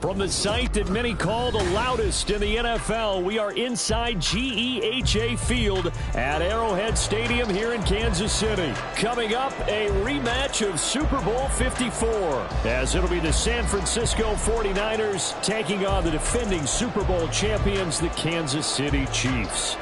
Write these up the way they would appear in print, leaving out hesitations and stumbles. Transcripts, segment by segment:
From the site that many call the loudest in the NFL, we are inside GEHA Field at Arrowhead Stadium here in Kansas City. Coming up, a rematch of Super Bowl 54, as it'll be the San Francisco 49ers taking on the defending Super Bowl champions, the Kansas City Chiefs.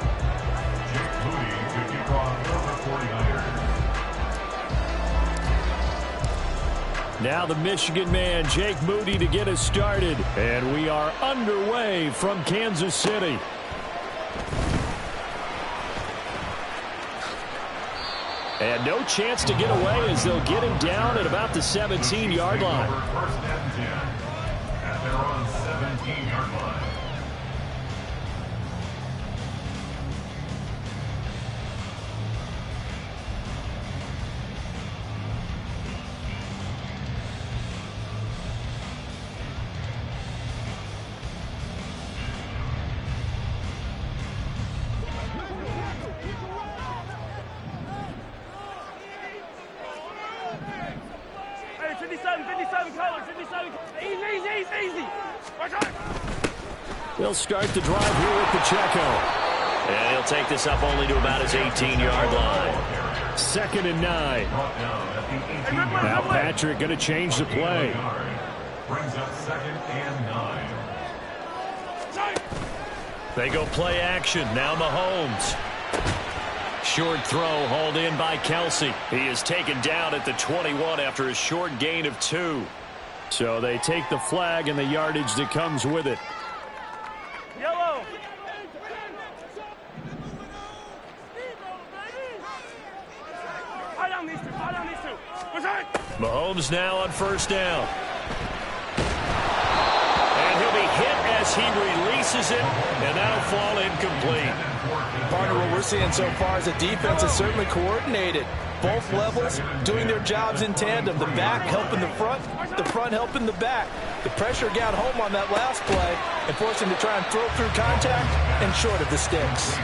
Now the Michigan man, Jake Moody, to get us started. And we are underway from Kansas City. And no chance to get away as they'll get him down at about the 17-yard line. First and 10 at their own 17-yard line. They'll start the drive here with Pacheco. And he'll take this up only to about his 18-yard line. 2nd and 9. Now Patrick going to change the play. Brings up 2nd and 9. They go play action. Now Mahomes. Short throw hauled in by Kelsey. He is taken down at the 21 after a short gain of 2. So they take the flag and the yardage that comes with it. Yellow. Fight on these two. Mahomes now on 1st down. And he'll be hit as he releases it, and that'll fall incomplete. Partner, what we're seeing so far is the defense is certainly coordinated. Both levels doing their jobs in tandem. The back helping the front helping the back. The pressure got home on that last play and forced him to try and throw through contact and short of the sticks.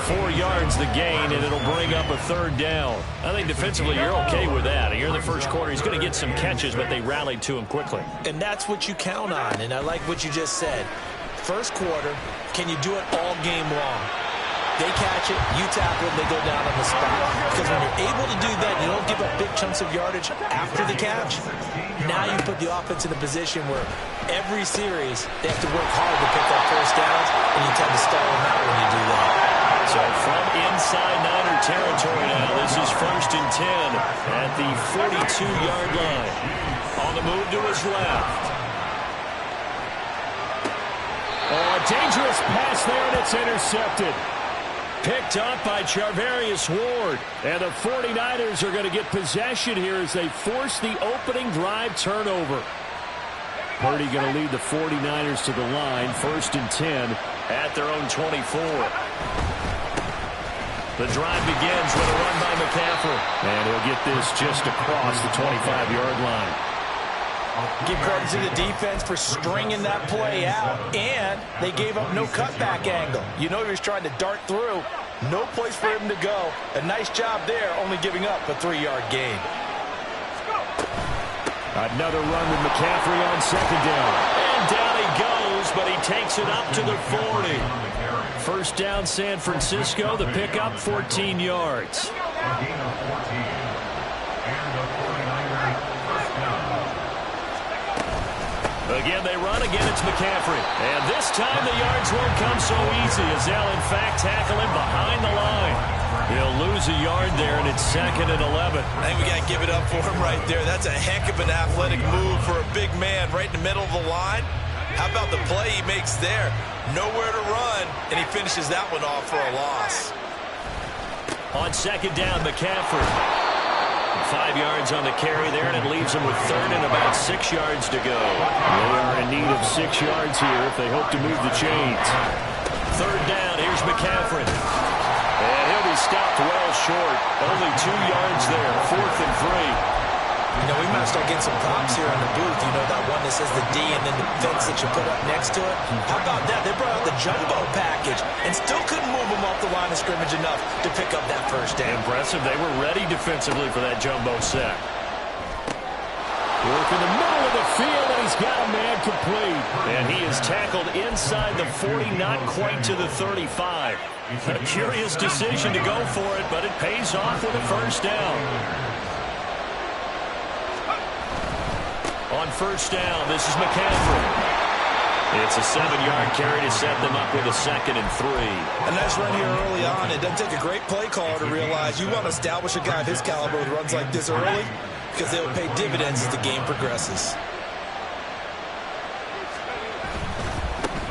4 yards the gain, and it'll bring up a 3rd down. I think defensively you're okay with that. Here in the first quarter, he's going to get some catches, but they rallied to him quickly. And that's what you count on, and I like what you just said. First quarter, can you do it all game long? They catch it, you tackle it, they go down on the spot. Because when you're able to do that, you don't give up big chunks of yardage after the catch. Now you put the offense in a position where every series they have to work hard to pick up 1st downs, and you tend to stall them out when you do that. So from inside Niner territory now, this is 1st and 10 at the 42-yard line. On the move to his left. Oh, a dangerous pass there, and it's intercepted. Picked up by Charvarius Ward. And the 49ers are going to get possession here as they force the opening drive turnover. Purdy going to lead the 49ers to the line. 1st and 10 at their own 24. The drive begins with a run by McCaffrey. And he'll get this just across the 25-yard line. Give credit to the defense for stringing that play out, and they gave up no cutback angle. You know he was trying to dart through. No place for him to go. A nice job there, only giving up a 3-yard gain. Another run with McCaffrey on 2nd down. And down he goes, but he takes it up to the 40. 1st down San Francisco, the pickup 14 yards. Again, they run. Again, it's McCaffrey. And this time the yards won't come so easy as they'll, in fact, tackle him behind the line. He'll lose a yard there, and it's 2nd and 11. I think we got to give it up for him right there. That's a heck of an athletic move for a big man right in the middle of the line. How about the play he makes there? Nowhere to run, and he finishes that one off for a loss. On 2nd down, McCaffrey. 5 yards on the carry there, and it leaves them with 3rd and about 6 yards to go. They are in need of 6 yards here if they hope to move the chains. 3rd down, here's McCaffrey. And he'll be stopped well short. Only 2 yards there, 4th and 3. You know, we might start getting some props here in the booth. You know, that one that says the D and then the fence that you put up next to it. How about that? They brought out the jumbo package and still couldn't move them off the line of scrimmage enough to pick up that 1st down. Impressive. They were ready defensively for that jumbo sack. Work in the middle of the field, and he's got a man complete. And he is tackled inside the 40, not quite to the 35. A curious decision to go for it, but it pays off with a first down. On first down, this is McCaffrey. It's a 7-yard carry to set them up with a 2nd and 3. A nice run here early on. It doesn't take a great play caller to realize you want to establish a guy of his caliber with runs like this early because they will pay dividends as the game progresses.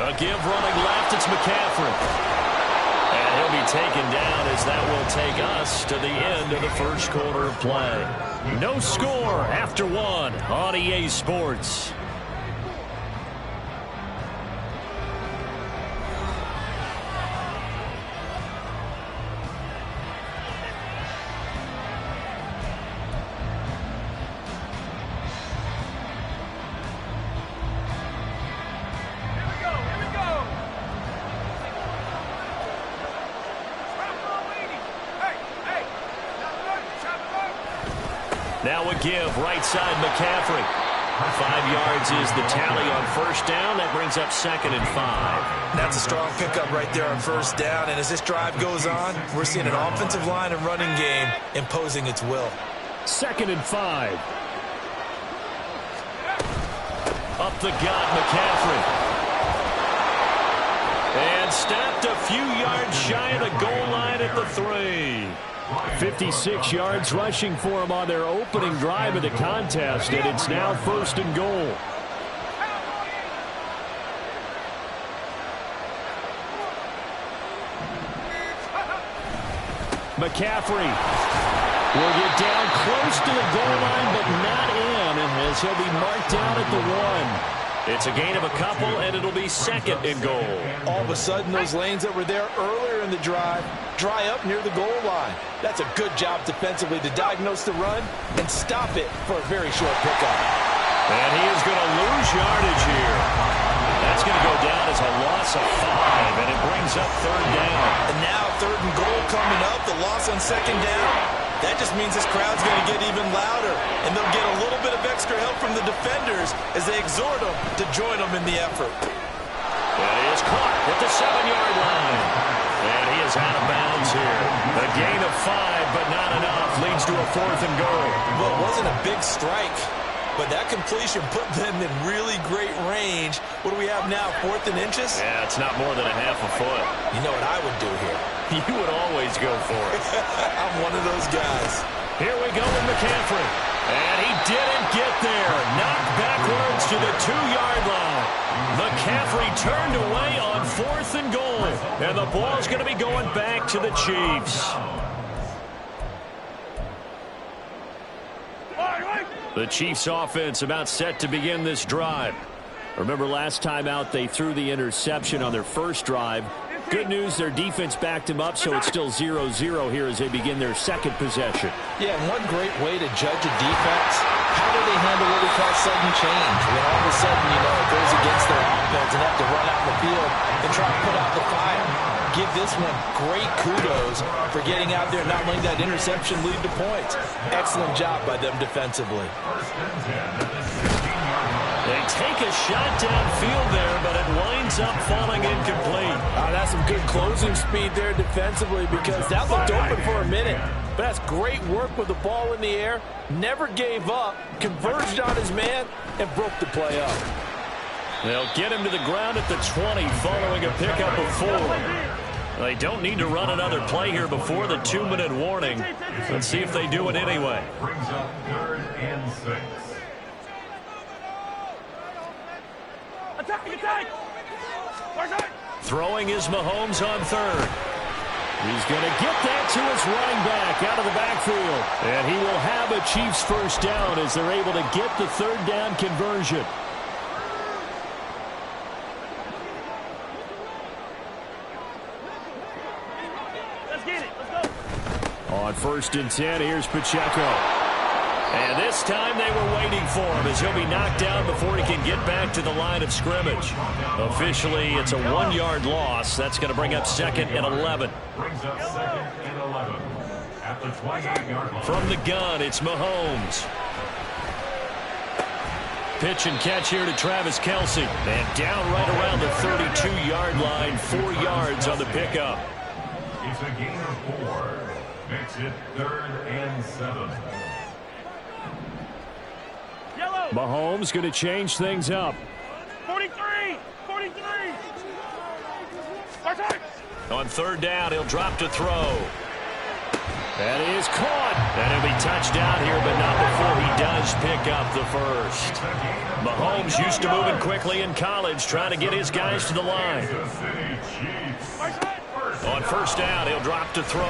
A give running left, it's McCaffrey. And he'll be taken down as that will take us to the end of the first quarter of play. No score after 1 on EA Sports. Now a give, right side McCaffrey. 5 yards is the tally on first down. That brings up 2nd and 5. That's a strong pickup right there on first down. And as this drive goes on, we're seeing an offensive line and running game imposing its will. 2nd and 5. Up the gut, McCaffrey. And stopped a few yards shy of the goal line at the 3. 56 yards rushing for him on their opening drive of the contest, and it's now 1st and goal. McCaffrey will get down close to the goal line, but not in, as he'll be marked down at the 1. It's a gain of a couple, and it'll be 2nd and goal. All of a sudden, those lanes that were there earlier in the drive dry up near the goal line. That's a good job defensively to diagnose the run and stop it for a very short pickup. And he is going to lose yardage here. That's going to go down as a loss of 5, and it brings up 3rd down. And now 3rd and goal coming up, the loss on 2nd down. That just means this crowd's going to get even louder, and they'll get a little bit of extra help from the defenders as they exhort them to join them in the effort. That is Clark at the 7-yard line. And he is out of bounds here. A gain of 5, but not enough. Leads to a 4th and goal. Well, it wasn't a big strike, but that completion put them in really great range. What do we have now, 4th and inches? Yeah, it's not more than a half a foot. You know what I would do here? You would always go for it. I'm one of those guys. Here we go with McCaffrey. And he didn't get there. Knocked backwards to the 2-yard line. McCaffrey turned away on 4th and goal. And the ball's going to be going back to the Chiefs. The Chiefs offense about set to begin this drive. Remember last time out they threw the interception on their first drive. Good news, their defense backed him up, so it's still 0-0 here as they begin their 2nd possession. Yeah, and one great way to judge a defense, how do they handle what we call sudden change? When all of a sudden, you know, it goes against their offense and have to run out in the field and try to put out the fire. Give this one great kudos for getting out there and not letting that interception lead to points. Excellent job by them defensively. They take a shot downfield there, but it winds up falling incomplete. That's some good closing speed there defensively because that looked open for a minute. But that's great work with the ball in the air. Never gave up, converged on his man, and broke the play up. They'll get him to the ground at the 20 following a pickup of 4. They don't need to run another play here before the 2-minute warning. Let's see if they do it anyway. Brings up 3rd and 6. Throwing is Mahomes on 3rd. He's going to get that to his running back out of the backfield. And he will have a Chiefs first down as they're able to get the 3rd down conversion. Let's get it. Let's go. On 1st and 10, here's Pacheco. And this time they were waiting for him as he'll be knocked down before he can get back to the line of scrimmage. Officially, it's a 1-yard loss. That's going to bring up 2nd and 11. Brings up 2nd and 11. At the 28-yard line. From the gun, it's Mahomes. Pitch and catch here to Travis Kelce. And down right around the 32-yard line, 4 yards on the pickup. It's a gain of 4. Makes it 3rd and 7. Yellow. Mahomes going to change things up. 43. 43. Start. On 3rd down, he'll drop to throw. That is caught. And he'll be touchdown here, but not before he does pick up the first. Mahomes used to moving quickly in college, trying to get his guys to the line. On 1st down, he'll drop to throw.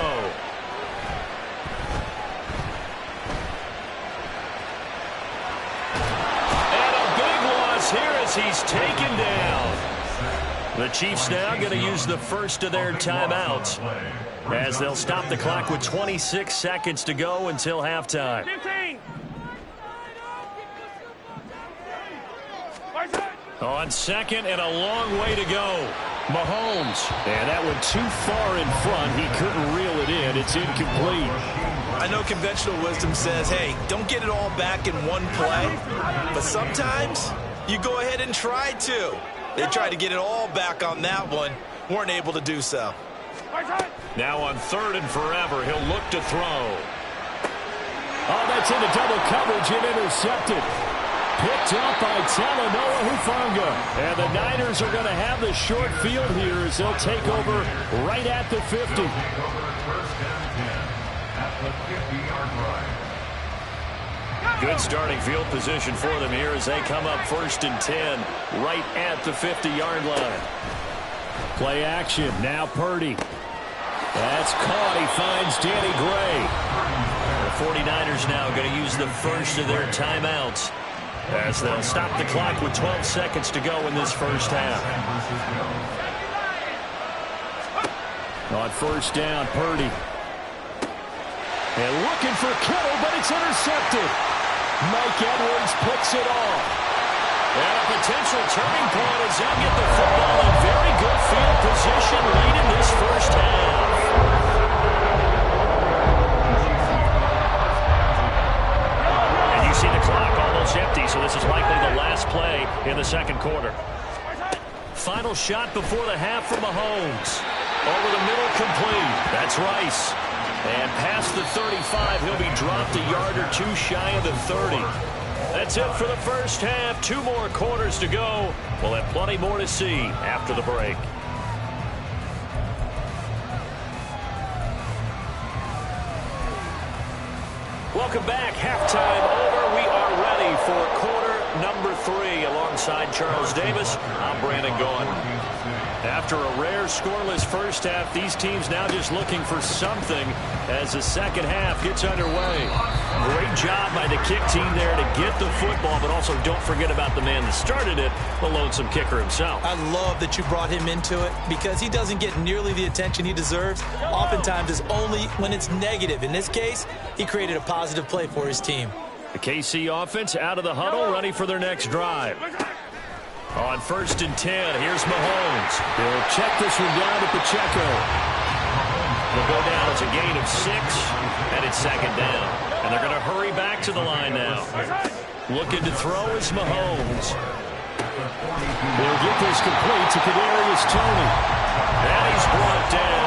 And a big loss here as he's taken down. The Chiefs now going to use the first of their timeouts as they'll stop the clock with 26 seconds to go until halftime. 15. On 2nd and a long way to go. Mahomes. And that went too far in front. He couldn't reel it in. It's incomplete. I know conventional wisdom says, hey, don't get it all back in one play. But sometimes you go ahead and try to. They tried to get it all back on that one. Weren't able to do so. Now on 3rd and forever, he'll look to throw. Oh, that's into double coverage and intercepted. Picked up by Talanoa Hufanga. And the Niners are going to have the short field here as they'll take over right at the 50. First and 10 at the 50-yard line. Good starting field position for them here as they come up 1st and 10 right at the 50-yard line. Play action. Now Purdy. That's caught. He finds Danny Gray. The 49ers now going to use the first of their timeouts as they'll stop the clock with 12 seconds to go in this first half. On 1st down, Purdy. And looking for Kittle, but it's intercepted. Mike Edwards picks it off. And a potential turning point as they'll get the football in very good field position late in this first half. And you see the clock almost empty, so this is likely the last play in the 2nd quarter. Final shot before the half from Mahomes. Over the middle, complete. That's Rice. And past the 35, he'll be dropped a yard or 2 shy of the 30. That's it for the first half. 2 more quarters to go. We'll have plenty more to see after the break. Welcome back. Halftime over. We are ready for quarter number 3. Alongside Charles Davis, I'm Brandon Gaughan. After a rare scoreless first half, these teams now just looking for something as the second half gets underway. Great job by the kick team there to get the football, but also don't forget about the man that started it, the lonesome kicker himself. I love that you brought him into it because he doesn't get nearly the attention he deserves. Oftentimes it's only when it's negative. In this case, he created a positive play for his team. The KC offense out of the huddle, ready for their next drive. On 1st and 10, here's Mahomes. He'll check this one down to Pacheco. Will go down as a gain of 6, and it's 2nd down. And they're going to hurry back to the line now. Looking to throw is Mahomes. They'll get this complete to Kadarius Toney. And he's brought down.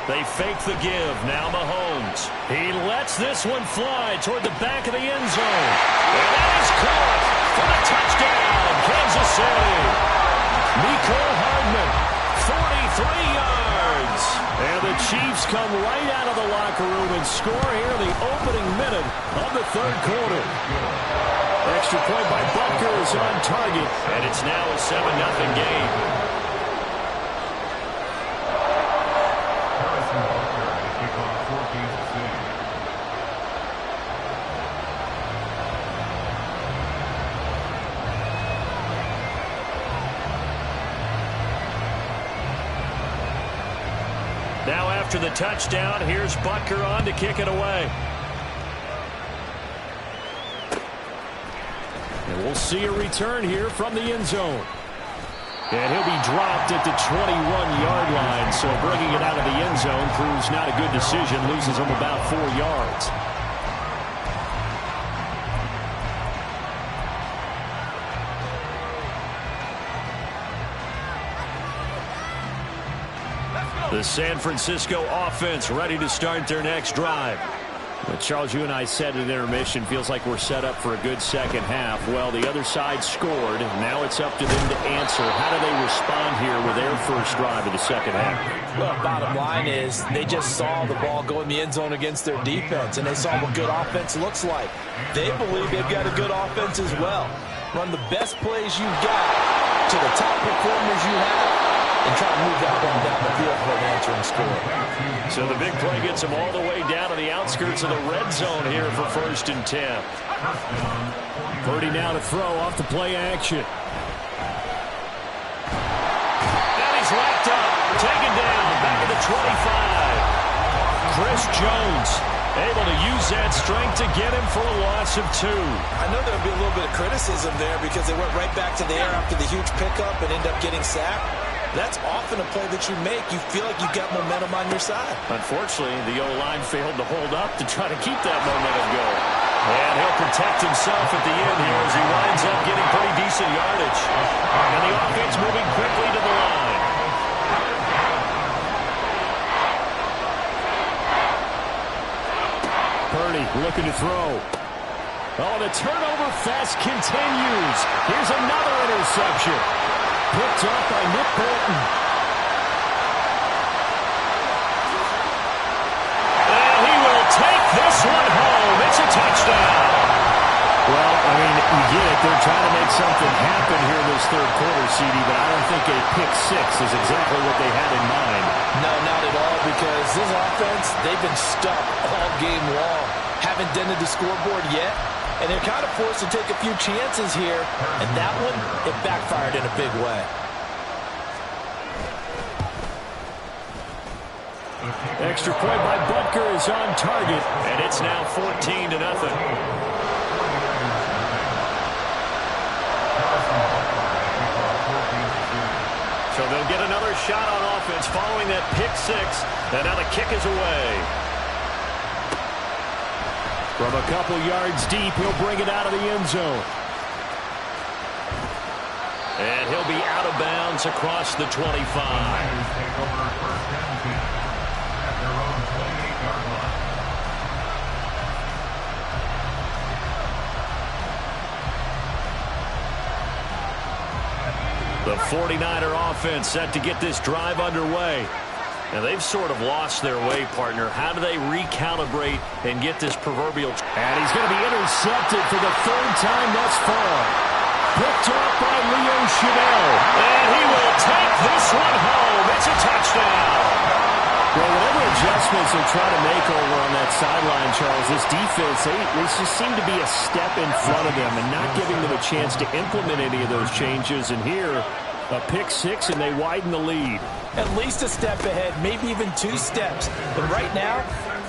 They fake the give. Now Mahomes. He lets this one fly toward the back of the end zone. And that is caught for a touchdown, Kansas City. Mecole Hardman, 43 yards. And the Chiefs come right out of the locker room and score here in the opening minute of the 3rd quarter. Extra point by Butker is on target. And it's now a 7-0 game. Now after the touchdown, here's Butker on to kick it away. And we'll see a return here from the end zone. And he'll be dropped at the 21-yard line. So bringing it out of the end zone proves not a good decision. Loses him about 4 yards. The San Francisco offense ready to start their next drive. Well, Charles, you and I said at intermission, feels like we're set up for a good second half. Well, the other side scored. Now it's up to them to answer. How do they respond here with their first drive of the second half? Well, bottom line is they just saw the ball go in the end zone against their defense, and they saw what good offense looks like. They believe they've got a good offense as well. Run the best plays you've got to the top performers you have, and try to move that ball down the field for an answering score. So the big play gets them all the way down to the outskirts of the red zone here for 1st and 10. Purdy now to throw off the play action. And he's wrapped up, taken down, back to the 25. Chris Jones able to use that strength to get him for a loss of 2. I know there'll be a little bit of criticism there because they went right back to the air after the huge pickup and end up getting sacked. That's often a play that you make. You feel like you've got momentum on your side. Unfortunately, the O-line failed to hold up to try to keep that momentum going. And he'll protect himself at the end here as he winds up getting pretty decent yardage. And the offense moving quickly to the line. Purdy looking to throw. Oh, the turnover fest continues. Here's another interception. Picked up by Nick Bolton. And he will take this one home. It's a touchdown. Well, I mean, you get it. They're trying to make something happen here in this third quarter, CD, but I don't think a pick six is exactly what they had in mind. No, not at all, because this offense, they've been stuck all game long. Haven't dented the scoreboard yet. And they're kind of forced to take a few chances here. And that one, it backfired in a big way. Extra point by Butker is on target. And it's now 14-0. So they'll get another shot on offense following that pick six. And now the kick is away. From a couple yards deep, he'll bring it out of the end zone. And he'll be out of bounds across the 25. The 49er offense set to get this drive underway. And they've sort of lost their way, partner. How do they recalibrate and get this proverbial... And he's going to be intercepted for the 3rd time thus far. Picked up by Leo Chenal. And he will take this one home. It's a touchdown. Well, whatever adjustments they're trying to make over on that sideline, Charles, this defense, they just seem to be a step in front of them and not giving them a chance to implement any of those changes. And here, a pick six, and they widen the lead. At least a step ahead, maybe even 2 steps. But right now,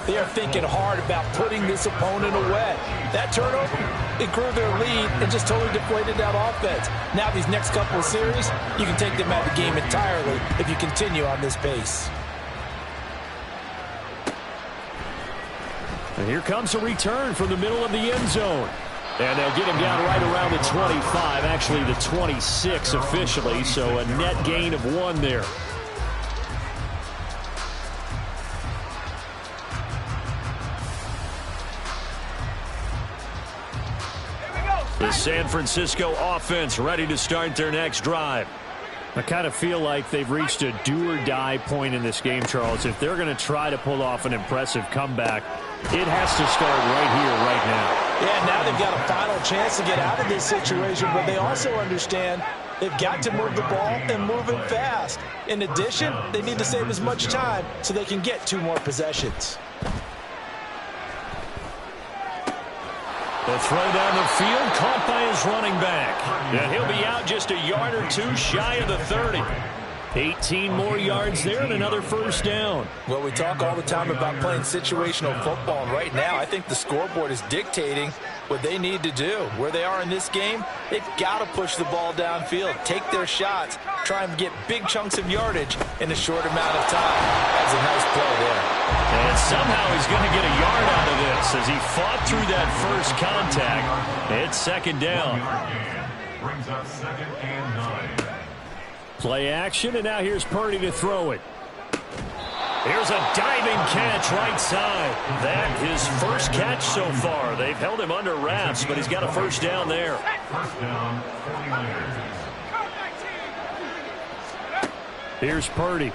they are thinking hard about putting this opponent away. That turnover, it grew their lead and just totally deflated that offense. Now these next couple of series, you can take them out of the game entirely if you continue on this pace. And here comes a return from the middle of the end zone. And they'll get him down right around the 25, actually the 26 officially, so a net gain of 1 there. The San Francisco offense ready to start their next drive. I kind of feel like they've reached a do-or-die point in this game, Charles. If they're going to try to pull off an impressive comeback, it has to start right here, right now. Yeah, now they've got a final chance to get out of this situation, but they also understand they've got to move the ball and move it fast. In addition, they need to save as much time so they can get 2 more possessions. The throw down the field, caught by his running back. And he'll be out just a yard or 2 shy of the 30. 18 more yards there and another first down. Well, we talk all the time about playing situational football, and right now I think the scoreboard is dictating what they need to do. Where they are in this game, they've got to push the ball downfield, take their shots, try and get big chunks of yardage in a short amount of time. That's a nice play there. And somehow he's going to get a yard out of this as he fought through that first contact. It's second down. Brings up 2nd and 9. Play action, and now here's Purdy to throw it. Here's a diving catch right side. That his first catch so far. They've held him under wraps, but he's got a first down there. First down, 49ers. Here's Purdy.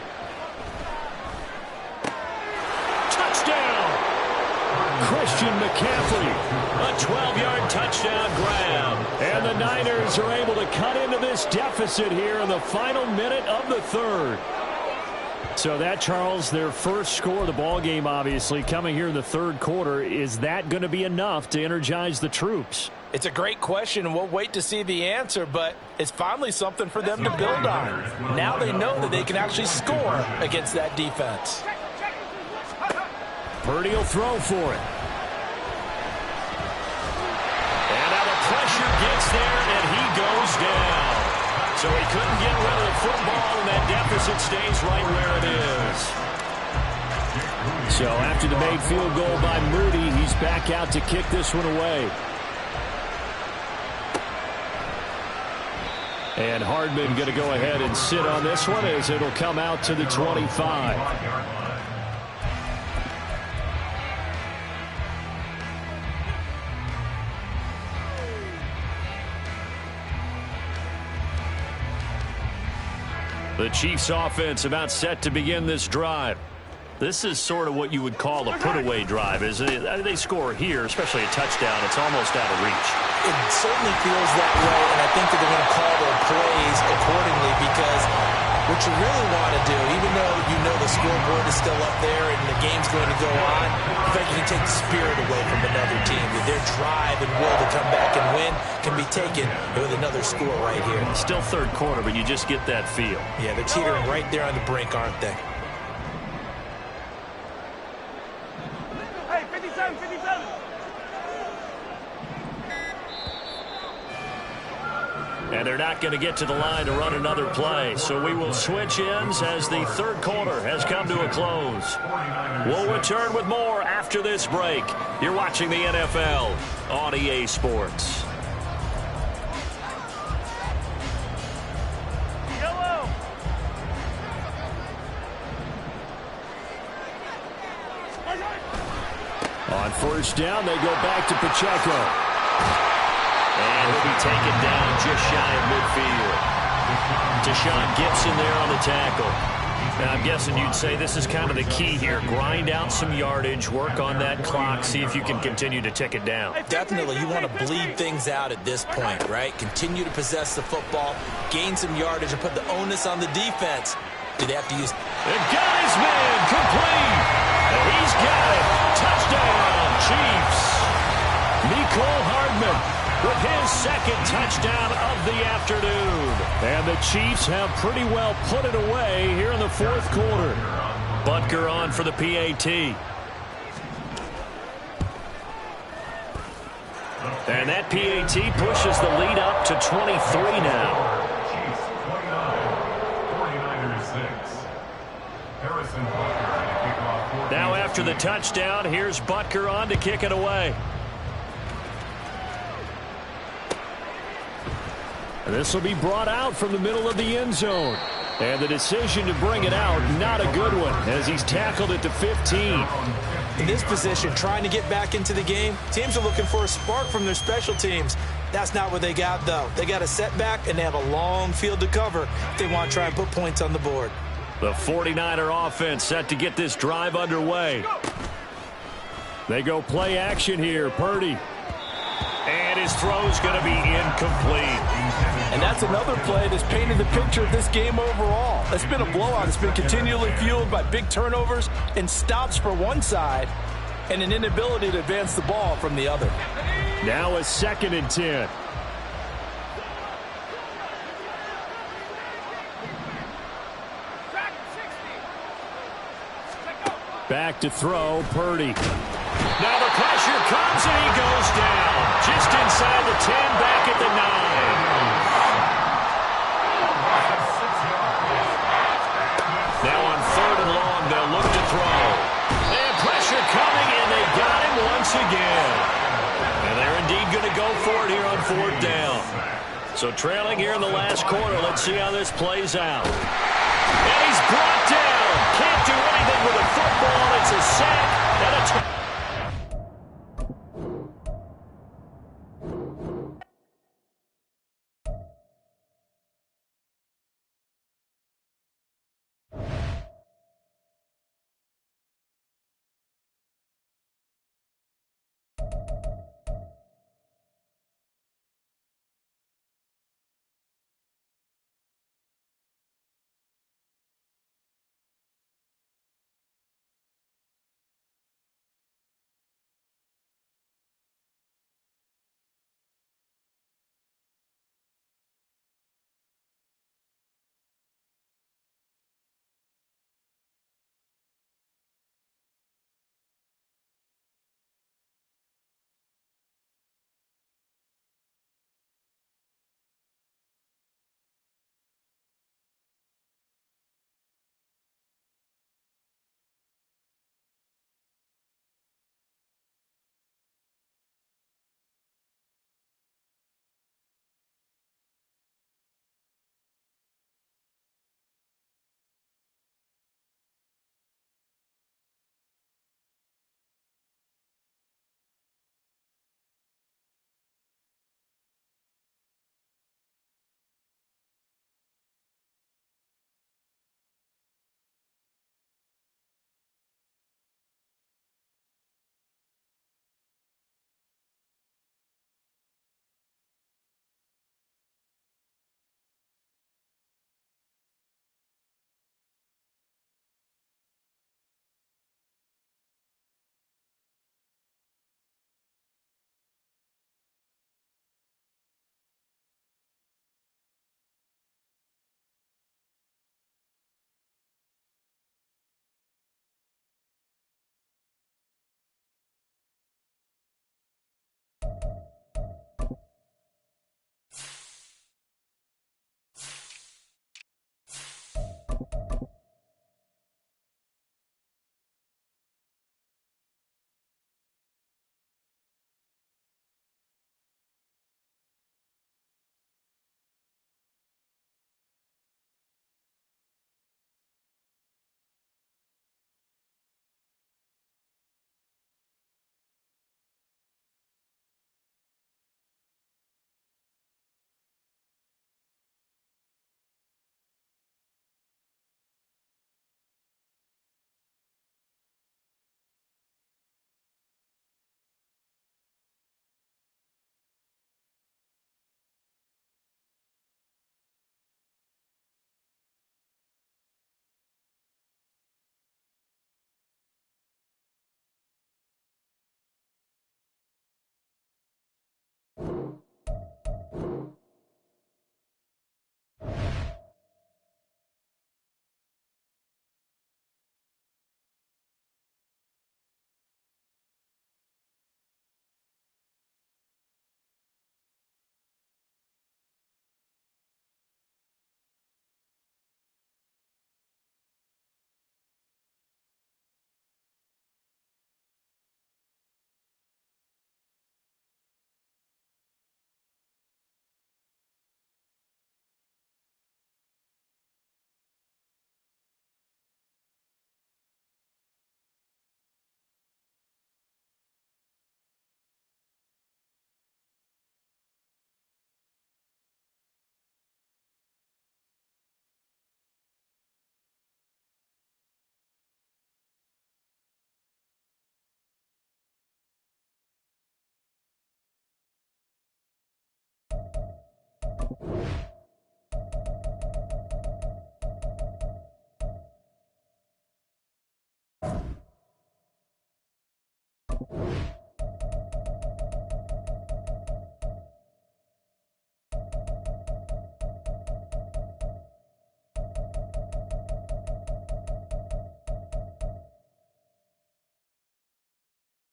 Touchdown! Christian McCaffrey. A 12-yard touchdown grab. And the Niners are able to cut into this deficit here in the final minute of the third. So that, Charles, their first score of the ball game, obviously, coming here in the third quarter. Is that going to be enough to energize the troops? It's a great question, and we'll wait to see the answer, but it's finally something for them to build on. Now they know that they can actually score against that defense. Purdy will throw for it. And now the pressure gets there, and he goes down. So he couldn't get rid of the football, and that deficit stays right where it is. So after the made field goal by Moody, he's back out to kick this one away. And Hardman going to go ahead and sit on this one as it'll come out to the 25. The Chiefs offense about set to begin this drive. This is sort of what you would call a put-away drive, isn't it? They score here, especially a touchdown. It's almost out of reach. It certainly feels that way, and I think that they're going to call their plays accordingly because what you really want to do, even though you know the scoreboard is still up there and the game's going to go on, in fact, you can take the spirit away from another team. Their drive and will to come back and win can be taken with another score right here. Still third quarter, but you just get that feel. Yeah, they're teetering right there on the brink, aren't they? Hey, 57, 57. And they're not going to get to the line to run another play. So we will switch ends as the third quarter has come to a close. We'll return with more after this break. You're watching the NFL on EA Sports. Yellow. On first down, they go back to Pacheco. And he'll be taken down just shy of midfield. Deshaun Gibson there on the tackle. And I'm guessing you'd say this is kind of the key here. Grind out some yardage, work on that clock, see if you can continue to tick it down. Definitely, you want to bleed things out at this point, right? Continue to possess the football, gain some yardage, and put the onus on the defense. Do they have to use... And got his man complete. And he's got it. Touchdown, Chiefs. Mecole Hardman with his second touchdown of the afternoon. And the Chiefs have pretty well put it away here in the fourth quarter. Butker on for the PAT. And that PAT pushes the lead up to 23 now. Chiefs 29, 49ers 6. Harrison Butker on the kickoff. Now after the touchdown, here's Butker on to kick it away. And this will be brought out from the middle of the end zone. And the decision to bring it out, not a good one, as he's tackled it to 15. In this position, trying to get back into the game, teams are looking for a spark from their special teams. That's not what they got, though. They got a setback, and they have a long field to cover if they want to try and put points on the board. The 49er offense set to get this drive underway. They go play action here. Purdy. And his throw's going to be incomplete. And that's another play that's painted the picture of this game overall. It's been a blowout. It's been continually fueled by big turnovers and stops for one side and an inability to advance the ball from the other. Now a 2nd and 10. Back to throw, Purdy. Now the pressure comes and he goes down. Just inside the 10, back at the 9. Now on 3rd and long, they'll look to throw. And pressure coming, and they got him once again. And they're indeed going to go for it here on 4th down. So trailing here in the last quarter, let's see how this plays out. And he's brought down. Can't do anything with a football. It's a sack and a